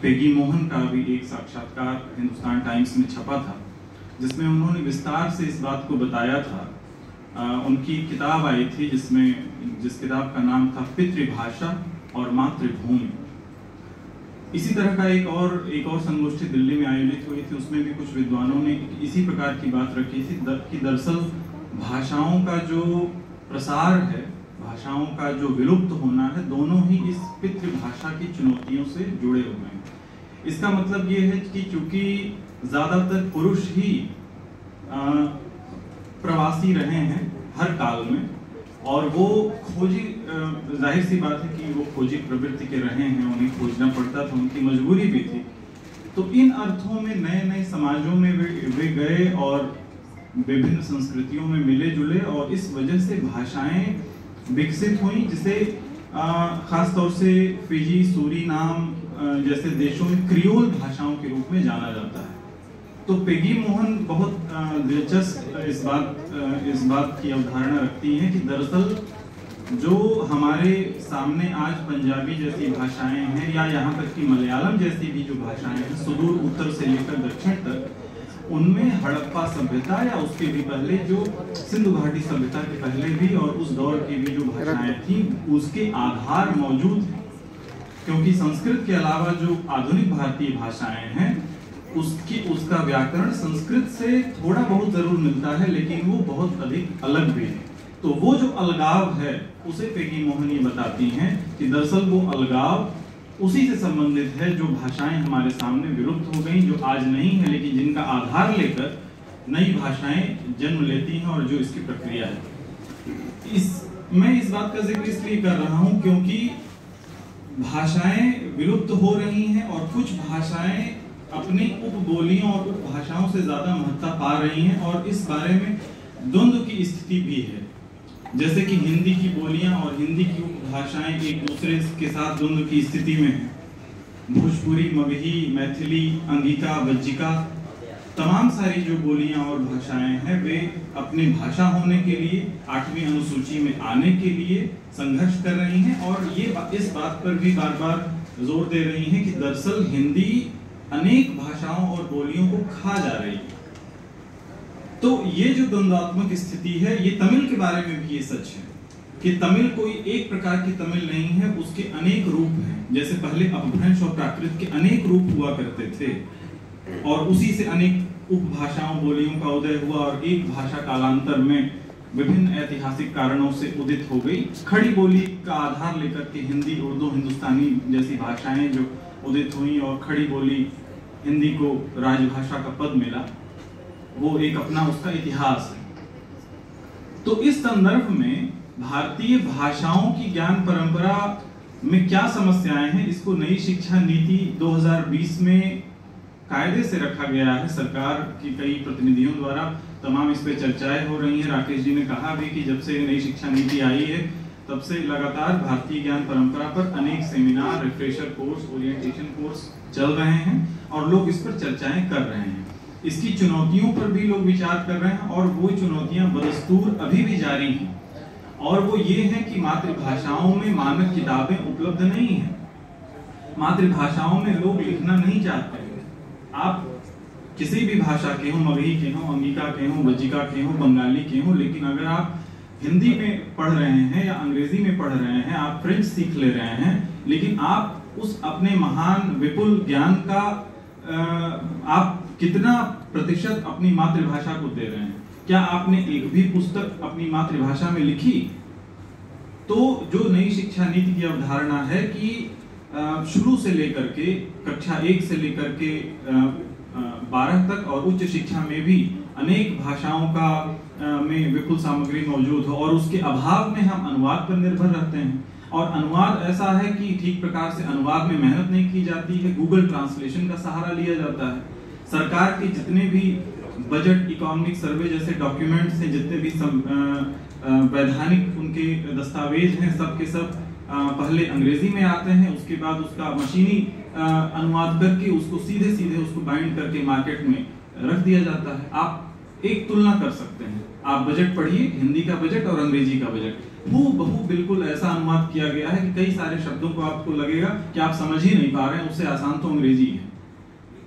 Peggy Mohan का भी एक साक्षात्कार हिंदुस्तान टाइम्स में छपा था, जिसमें उन्होंने विस्तार से इस बात को बताया था। उनकी किताब आई थी जिस किताब का नाम था पितृभाषा और मातृभूमि। इसी तरह का एक और संगोष्ठी दिल्ली में आयोजित हुई थी, उसमें भी कुछ विद्वानों ने इसी प्रकार की बात रखी थी कि दरअसल भाषाओं का जो प्रसार है, भाषाओं का जो विलुप्त होना है, दोनों ही इस पितृभाषा की चुनौतियों से जुड़े हुए हैं। इसका मतलब ये है कि चूंकि ज्यादातर पुरुष ही प्रवासी रहे हैं हर काल में, और वो खोजी, जाहिर सी बात है कि वो खोजी प्रवृत्ति के रहे हैं, उन्हें खोजना पड़ता था, उनकी मजबूरी भी थी। तो इन अर्थों में नए नए समाजों में वे गए और विभिन्न संस्कृतियों में मिले जुले, और इस वजह से भाषाएं विकसित हुई, जिसे खास तौर से फिजी, सूरीनाम जैसे देशों में क्रियोल भाषाओं के रूप में जाना जाता है। तो पेगी मोहन बहुत दिलचस्प इस बात की अवधारणा रखती हैं कि दरअसल जो हमारे सामने आज पंजाबी जैसी भाषाएं हैं, या यहाँ तक कि मलयालम जैसी भी जो भाषाएं हैं, सुदूर उत्तर से लेकर दक्षिण तक, उनमें हड़प्पा सभ्यता या उसके भी पहले जो सिंधु घाटी सभ्यता के पहले भी और उस दौर की भी जो भाषाएं थी, उसके आधार मौजूद हैं। क्योंकि संस्कृत के अलावा जो आधुनिक भारतीय भाषाएं हैं, उसका व्याकरण संस्कृत से थोड़ा बहुत जरूर मिलता है, लेकिन वो बहुत अधिक अलग भी है। तो वो जो अलगाव है, उसे पेगी मोहन ये बताती हैं कि दरअसल वो अलगाव उसी से संबंधित है जो भाषाएं हमारे सामने विलुप्त हो गई, जो आज नहीं है, लेकिन जिनका आधार लेकर नई भाषाएं जन्म लेती हैं, और जो इसकी प्रक्रिया है। मैं इस बात का जिक्र इसलिए कर रहा हूं क्योंकि भाषाएं विलुप्त हो रही हैं, और कुछ भाषाएं अपनी उपबोलियों और उपभाषाओं से ज्यादा महत्ता पा रही हैं, और इस बारे में द्वंद्व की स्थिति भी है। जैसे कि हिंदी की बोलियां और हिंदी की उपभाषाएं एक दूसरे के साथ द्वंद्व की स्थिति में हैं। भोजपुरी, मगही, मैथिली, अंगिका, वज्जिका, तमाम सारी जो बोलियां और भाषाएं हैं, वे अपनी भाषा होने के लिए 8वीं अनुसूची में आने के लिए संघर्ष कर रही हैं, और ये इस बात पर भी बार बार जोर दे रही हैं कि दरअसल हिंदी अनेक भाषाओं और बोलियों को खा जा रही है। तो ये जो द्वंद्वात्मक स्थिति है, ये तमिल के बारे में भी ये सच है कि तमिल कोई एक प्रकार की तमिल नहीं है, उसके अनेक रूप हैं। जैसे पहले अपभ्रंश और प्राकृत के अनेक रूप हुआ करते थे, और उसी से अनेक उपभाषाओं, बोलियों का उदय हुआ, और एक भाषा कालांतर में विभिन्न ऐतिहासिक कारणों से उदित हो गई। खड़ी बोली का आधार लेकर के हिंदी, उर्दू, हिंदुस्तानी जैसी भाषाएं जो उदित हुई, और खड़ी बोली हिंदी को राजभाषा का पद मिला, वो एक अपना उसका इतिहास है। तो इस संदर्भ में भारतीय भाषाओं की ज्ञान परंपरा में क्या समस्याएं हैं, इसको नई शिक्षा नीति 2020 में कायदे से रखा गया है। सरकार की कई प्रतिनिधियों द्वारा तमाम इस पे चर्चाएं हो रही हैं। राकेश जी ने कहा भी कि जब से नई शिक्षा नीति आई है, तब से लगातार भारतीय ज्ञान परंपरा पर अनेक seminar, refresher course, orientation course चल रहे हैं, और लोग इस पर चर्चाएं कर रहे हैं। इसकी चुनौतियों पर भी लोग विचार कर रहे हैं, और वो चुनौतियां बदस्तूर अभी भी जारी हैं। और वो ये है कि मातृभाषाओं में मानक किताबें उपलब्ध नहीं हैं। मातृभाषाओं में लोग लिखना नहीं चाहते हैं। आप किसी भी भाषा के हो, मगही के हो, अंगिका के हो, वज्जिका के हो, बंगाली के हो, लेकिन अगर आप हिंदी में पढ़ रहे हैं या अंग्रेजी में पढ़ रहे हैं, आप फ्रेंच सीख ले रहे हैं, लेकिन आप उस अपने महान विपुल ज्ञान का आप कितना प्रतिशत अपनी मातृभाषा को दे रहे हैं? क्या आपने एक भी पुस्तक अपनी मातृभाषा में लिखी? तो जो नई शिक्षा नीति की अवधारणा है कि शुरू से लेकर के कक्षा 1 से लेकर के 12 तक और उच्च शिक्षा में भी अनेक भाषाओं का में विपुल सामग्री मौजूद हो, और उसके अभाव में हम अनुवाद पर निर्भर रहते हैं। और अनुवाद ऐसा है कि ठीक प्रकार से अनुवाद में मेहनत नहीं की जाती है, गूगल ट्रांसलेशन का सहारा लिया जाता है। सरकार के जितने भी बजट, इकोनॉमिक सर्वे जैसे डॉक्यूमेंट्स हैं, जितने भी वैधानिक उनके दस्तावेज हैं, सब के सब पहले अंग्रेजी में आते हैं, उसके बाद उसका मशीनी अनुवाद करके उसको सीधे सीधे उसको बाइंड करके मार्केट में रख दिया जाता है। आप एक तुलना कर सकते हैं, आप बजट पढ़िए, हिंदी का बजट और अंग्रेजी का बजट। हूबहू बिल्कुल ऐसा अनुवाद किया गया है कि कई सारे शब्दों को आपको लगेगा कि आप समझ ही नहीं पा रहे हैं, उससे आसान तो अंग्रेजी है।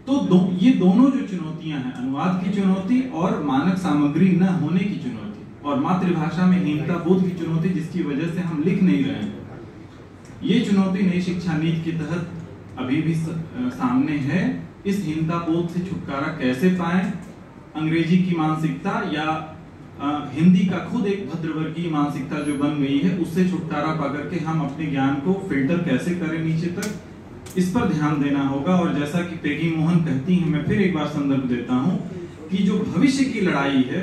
तो ये दोनों जो चुनौतियां हैं, अनुवाद की चुनौती और मानक सामग्री न होने की चुनौती, और मातृभाषा में हीनता बोध की चुनौती जिसकी वजह से हम लिख नहीं रहे हैं, ये चुनौती नई शिक्षा नीति के तहत अभी भी सामने है। इस हीनता बोध से छुटकारा कैसे पाएं? अंग्रेजी की मानसिकता या हिंदी का खुद एक भद्रवर्गीय मानसिकता जो बन गई है, उससे छुटकारा पाकर के हम अपने ज्ञान को फिल्टर कैसे करें नीचे तक, इस पर ध्यान देना होगा। और जैसा कि पेगी मोहन कहती हैं, मैं फिर एक बार संदर्भ देता हूं कि जो भविष्य की लड़ाई है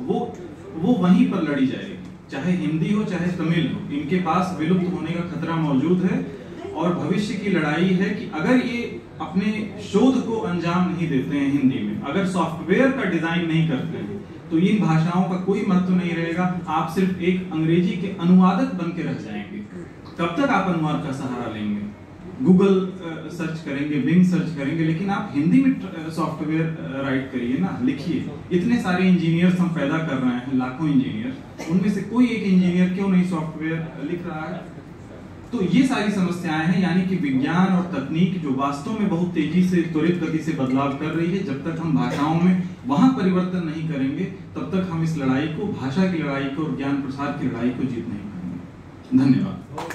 वो वहीं पर लड़ी जाएगी, चाहे हिंदी हो चाहे तमिल हो, इनके पास विलुप्त होने का खतरा मौजूद है। और भविष्य की लड़ाई है कि अगर ये अपने शोध को अंजाम नहीं देते हैं हिंदी में, अगर सॉफ्टवेयर का डिजाइन नहीं करते हैं, तो इन भाषाओं का कोई महत्व नहीं रहेगा। आप सिर्फ एक अंग्रेजी के अनुवादक बन के रह जाएंगे। कब तक आप अनुवाद का सहारा लेंगे? गूगल सर्च करेंगे, बिंग सर्च करेंगे, लेकिन आप हिंदी में सॉफ्टवेयर राइट करिए ना, लिखिए। इतने सारे इंजीनियर्स हम पैदा कर रहे हैं, लाखों इंजीनियर, उनमें से कोई एक इंजीनियर क्यों नहीं सॉफ्टवेयर लिख रहा है? तो ये सारी समस्याएं हैं, यानी कि विज्ञान और तकनीक जो वास्तव में बहुत तेजी से, त्वरित गति से बदलाव कर रही है, जब तक हम भाषाओं में वहां परिवर्तन नहीं करेंगे, तब तक हम इस लड़ाई को, भाषा की लड़ाई को और ज्ञान प्रसार की लड़ाई को जीत नहीं पाएंगे। धन्यवाद।